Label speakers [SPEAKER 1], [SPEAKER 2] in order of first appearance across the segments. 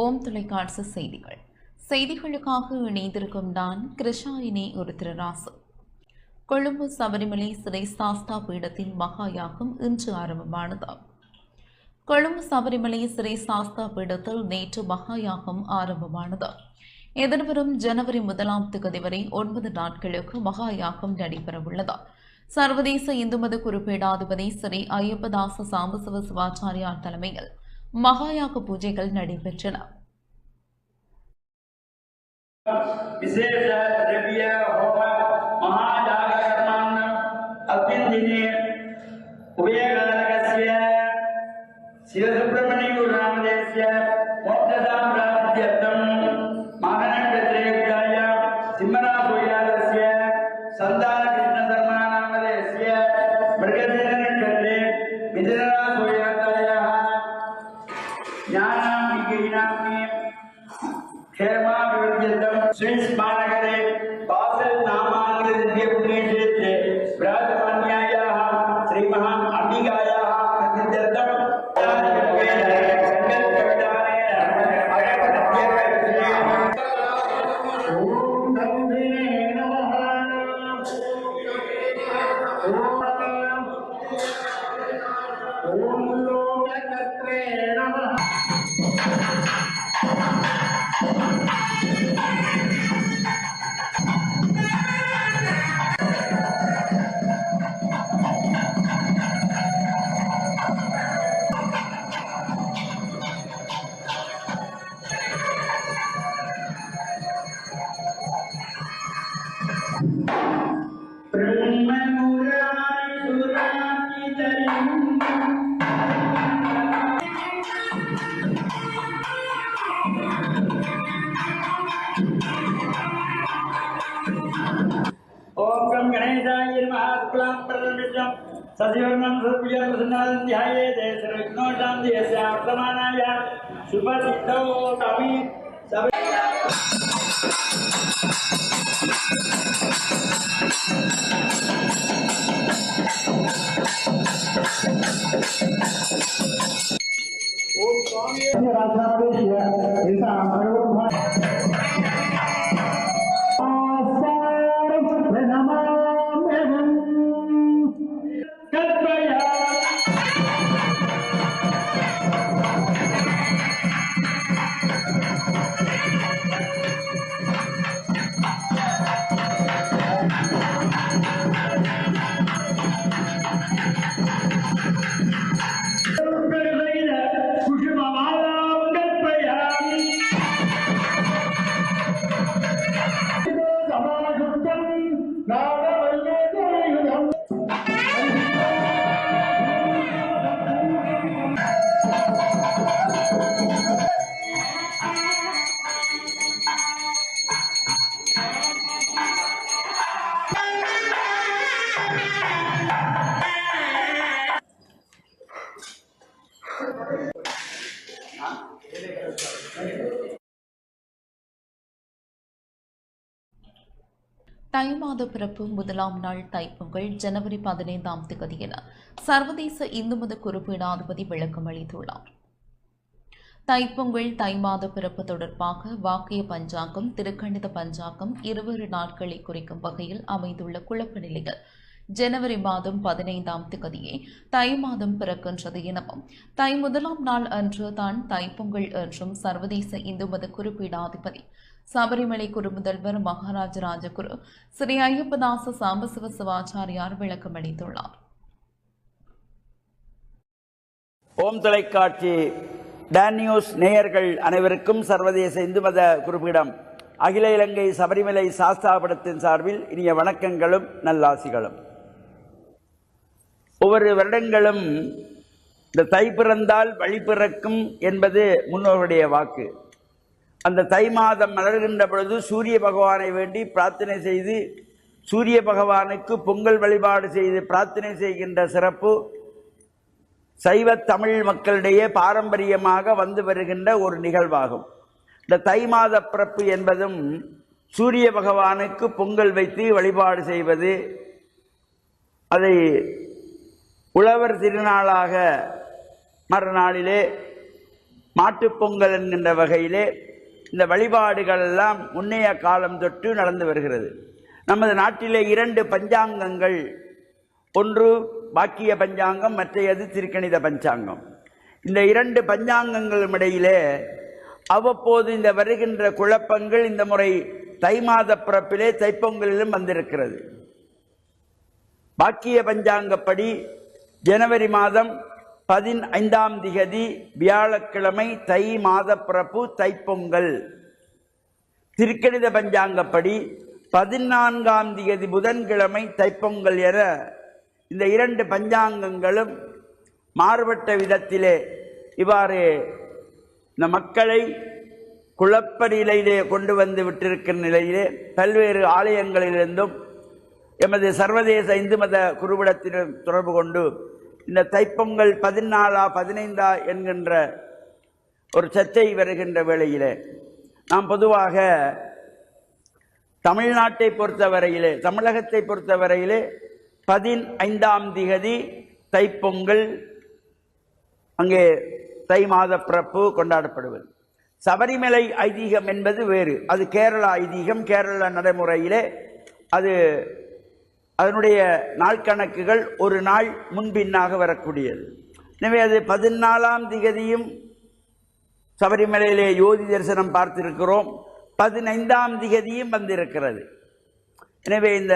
[SPEAKER 1] ஓம் தொலைக்காட்சி செய்திகளுக்காக இணைந்திருக்கும் நான் கிருஷாயினி ஒரு திருராசு. கொழும்பு சபரிமலை சிறை சாஸ்தா பீடத்தில் மகாயாகம் இன்று ஆரம்பமானது. கொழும்பு சபரிமலை சிறை சாஸ்தா பீடத்தில் நேற்று மகாயாகம் ஆரம்பமானது. எதிர்வரும் ஜனவரி 1ஆம் தேதி வரை 9 நாட்களுக்கு மகாயாகம் நடைபெறவுள்ளது. சர்வதேச இந்து மத குறிப்பீடாதிபதி ஸ்ரீ ஐயப்பதாச சாம்பசிவ சிவாச்சாரியார் தலைமையில் மகாயாக பூஜைகள் நடைபெற்றன.
[SPEAKER 2] सजीवनं रूपया प्रसन्नाध्याये देशविघ्नोशान्तियस्य वर्तमानाय शुभसिद्धौ कवि ओम स्वामी
[SPEAKER 1] தை மாத பிறப்பு 1ஆம் நாள் தைப்பொங்கல் ஜனவரி 15ஆம் தேதி என சர்வதேச இந்து மத குறிப்பீடாதிபதி விளக்கம் அளித்துள்ளார். தைப்பொங்கல் தை மாத பிறப்பு தொடர்பாக வாக்கிய பஞ்சாங்கம் திருக்கணித பஞ்சாங்கம் 20 நாட்களை குறிக்கும் வகையில் அமைந்துள்ள குழப்ப நிலையில் ஜனவரி மாதம் 15ஆம் தேதியே தை மாதம் பிறக்கின்றது எனவும் தை 1ஆம் நாள் அன்று தான் தைப்பொங்கல் என்றும் சர்வதேச இந்து மத குறிப்பீடாதிபதி சபரிமலை குருமுதல்வர் மகாராஜ ராஜகுரு ஸ்ரீ ஐயப்பதாச சாம்பசிவ சிவாச்சாரியார் விளக்கம் அளித்துள்ளார்.
[SPEAKER 3] ஓம் தொலைக்காட்சி டான் நியூஸ் நேயர்கள் அனைவருக்கும் சர்வதேச இந்து மத குறிப்பீடம் அகில இலங்கை சபரிமலை சாஸ்தாபடத்தின் சார்பில் இனிய வணக்கங்களும் நல்லாசிகளும். ஒவ்வொரு வருடங்களும் இந்த தை பிறந்தால் வழி பிறக்கும் என்பது முன்னோருடைய வாக்கு. அந்த தை மாதம் மலர்கின்ற பொழுது சூரிய பகவானை வேண்டி பிரார்த்தனை செய்து சூரிய பகவானுக்கு பொங்கல் வழிபாடு செய்து பிரார்த்தனை செய்கின்ற சிறப்பு சைவ தமிழ் மக்களிடையே பாரம்பரியமாக வந்து வருகின்ற ஒரு நிகழ்வாகும். இந்த தை மாத பிறப்பு என்பதும் சூரிய பகவானுக்கு பொங்கல் வைத்து வழிபாடு செய்வது, அதை உழவர் திருநாளாக மறுநாளிலே மாட்டுப்பொங்கல் என்கின்ற வகையிலே இந்த வழிபாடுகள் எல்லாம் முன்னைய காலம் தொட்டு நடந்து வருகிறது. நமது நாட்டிலே 2 பஞ்சாங்கங்கள், ஒன்று பாக்கிய பஞ்சாங்கம், மற்றையது திருக்கணித பஞ்சாங்கம். இந்த 2 பஞ்சாங்கங்களும் இடையிலே அவ்வப்போது இந்த வருகின்ற குழப்பங்கள் இந்த முறை தை மாத பிறப்பிலே தைப்பொங்கலிலும் வந்திருக்கிறது. பாக்கிய பஞ்சாங்கப்படி ஜனவரி மாதம் 15ஆம் திகதி வியாழக்கிழமை தை மாத பிறப்பு தைப்பொங்கல். திருக்கணித பஞ்சாங்கப்படி 14ஆம் திகதி புதன்கிழமை தைப்பொங்கல் என இந்த 2 பஞ்சாங்கங்களும் மாறுபட்ட விதத்திலே இவ்வாறு இந்த மக்களை குழப்ப நிலையிலே கொண்டு வந்து விட்டிருக்கிற நிலையிலே பல்வேறு ஆலயங்களிலிருந்தும் எமது சர்வதேச இந்து மத குருவிடத்தினர் தொடர்பு கொண்டு இந்த தைப்பொங்கல் 14ஆ 15ஆ என்கின்ற ஒரு சர்ச்சை வருகின்ற வேளையிலே நாம் பொதுவாக தமிழ்நாட்டை பொறுத்தவரையிலே, தமிழகத்தை பொறுத்தவரையிலே 15ஆம் திகதி தைப்பொங்கல், அங்கே தை மாத பிறப்பு கொண்டாடப்படுவது. சபரிமலை ஐதீகம் என்பது வேறு, அது கேரள ஐதீகம். கேரள நடைமுறையிலே அது அதனுடைய நாள் கணக்குகள் ஒரு நாள் முன்பின்னாக வரக்கூடியது. எனவே அது 14ஆம் திகதியும் சபரிமலையிலே யோதி தரிசனம் பார்த்திருக்கிறோம், 15ஆம் திகதியும் வந்திருக்கிறது. எனவே இந்த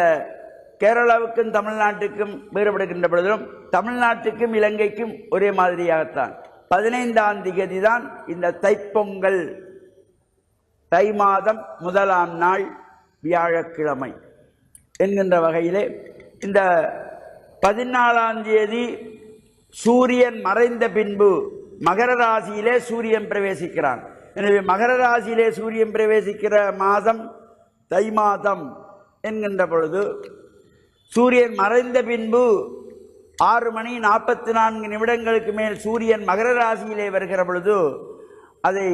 [SPEAKER 3] கேரளாவுக்கும் தமிழ்நாட்டுக்கும் வேறுபடுகின்ற பொழுதும் தமிழ்நாட்டுக்கும் இலங்கைக்கும் ஒரே மாதிரியாகத்தான் 15ஆம் திகதி தான் இந்த தைப்பொங்கல், தை மாதம் 1ஆம் நாள் வியாழக்கிழமை என்கின்ற வகையிலே இந்த 14ஆம் தேதி சூரியன் மறைந்த பின்பு மகர ராசியிலே சூரியன் பிரவேசிக்கிறான். எனவே மகர ராசியிலே சூரியன் பிரவேசிக்கிற மாதம் தை மாதம் என்கின்ற பொழுது சூரியன் மறைந்த பின்பு 6:44 மேல் சூரியன் மகர ராசியிலே வருகிற பொழுது அதை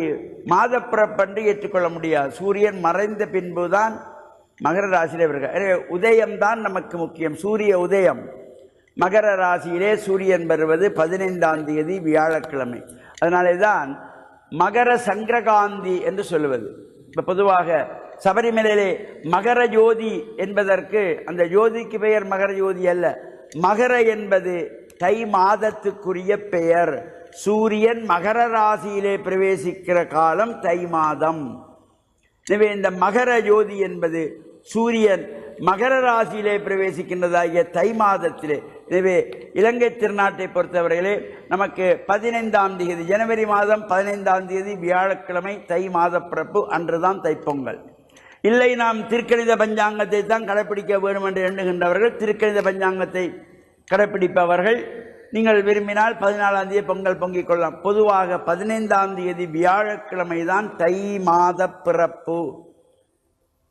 [SPEAKER 3] மாதப்பிறப்பன்று ஏற்றுக்கொள்ள முடியாது. சூரியன் மறைந்த பின்புதான் மகர ராசியிலே வருகிறார். எனவே உதயம்தான் நமக்கு முக்கியம். சூரிய உதயம் மகர ராசியிலே சூரியன் வருவது 15ஆம் தேதி வியாழக்கிழமை. அதனாலே தான் மகர சங்கரகாந்தி என்று சொல்லுவது. இப்போ பொதுவாக சபரிமலையிலே மகர ஜோதி என்பதற்கு அந்த ஜோதிக்கு பெயர் மகர ஜோதி அல்ல, மகர என்பது தை மாதத்துக்குரிய பெயர். சூரியன் மகர ராசியிலே பிரவேசிக்கிற காலம் தை மாதம். எனவே இந்த மகர ஜோதி என்பது சூரியன் மகர ராசியிலே பிரவேசிக்கின்றதாகிய தை மாதத்திலே. எனவே இலங்கை திருநாட்டை பொறுத்தவரையிலே நமக்கு 15ஆம் தேதி ஜனவரி மாதம் 15ஆம் தேதி வியாழக்கிழமை தை மாத பிறப்பு அன்றுதான் தைப்பொங்கல். இல்லை நாம் திருக்கணித பஞ்சாங்கத்தை தான் கடைப்பிடிக்க வேண்டும் என்று எண்ணுகின்றவர்கள் திருக்கணித பஞ்சாங்கத்தை கடைப்பிடிப்பவர்கள் நீங்கள் விரும்பினால் 14ஆம் தேதி பொங்கல் பொங்கிக் கொள்ளலாம். பொதுவாக 15ஆம் தேதி வியாழக்கிழமை தான் தை மாத பிறப்பு.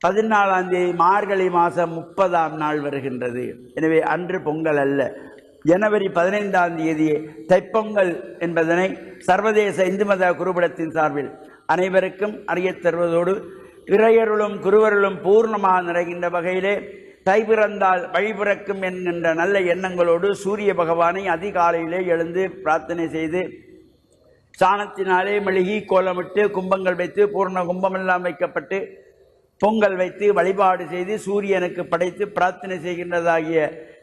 [SPEAKER 3] 14ஆம் தேதி மார்கழி மாதம் 30ஆம் நாள் வருகின்றது. எனவே அன்று பொங்கல் அல்ல, ஜனவரி 15ஆம் தேதியே தைப்பொங்கல் என்பதனை சர்வதேச இந்து மத குருபடத்தின் சார்பில் அனைவருக்கும் அறியத் தருவதோடு இறையருளும் குருவருளும் பூர்ணமாக நிறைகின்ற வகையிலே தை பிறந்தால் வழிபிறக்கும் என்கின்ற நல்ல எண்ணங்களோடு சூரிய பகவானை அதிகாலையிலே எழுந்து பிரார்த்தனை செய்து சாணத்தினாலே மெழுகி கோலமிட்டு கும்பங்கள் வைத்து பூர்ண கும்பமெல்லாம் வைக்கப்பட்டு பொங்கல் வைத்து வழிபாடு செய்து சூரியனுக்கு படைத்து பிரார்த்தனை செய்கின்றதாகிய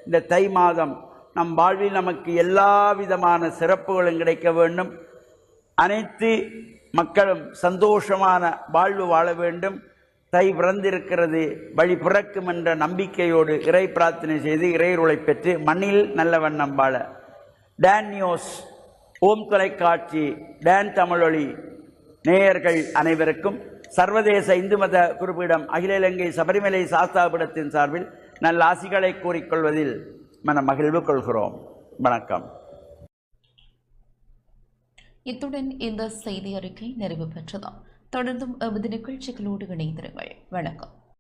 [SPEAKER 3] இந்த தை மாதம் நம் வாழ்வில் நமக்கு எல்லா விதமான சிறப்புகளும் கிடைக்க வேண்டும். அனைத்து மக்களும் சந்தோஷமான வாழ்வு வாழ வேண்டும். தை பிறந்திருக்கிறது, வழி பிறக்கும் என்ற நம்பிக்கையோடு இறை பிரார்த்தனை செய்து இறையருளை பெற்று மண்ணில் நல்ல வண்ணம் வாழ டான் நியூஸ், ஓம் தொலைக்காட்சி, டான் தமிழொலி நேயர்கள் அனைவருக்கும் சர்வதேச இந்து மத குருபீடம் அகில இலங்கை சபரிமலை சாஸ்தாபீடத்தின் சார்பில் நல்ல ஆசிகளை கூறிக்கொள்வதில் மன மகிழ்வு கொள்கிறோம். வணக்கம்.
[SPEAKER 1] இத்துடன் இந்த செய்தி அறிக்கை நிறைவு பெற்றதாம். தொடர்ந்தும் எமது நிகழ்ச்சிகளோடு இணைந்திருங்கள். வணக்கம்.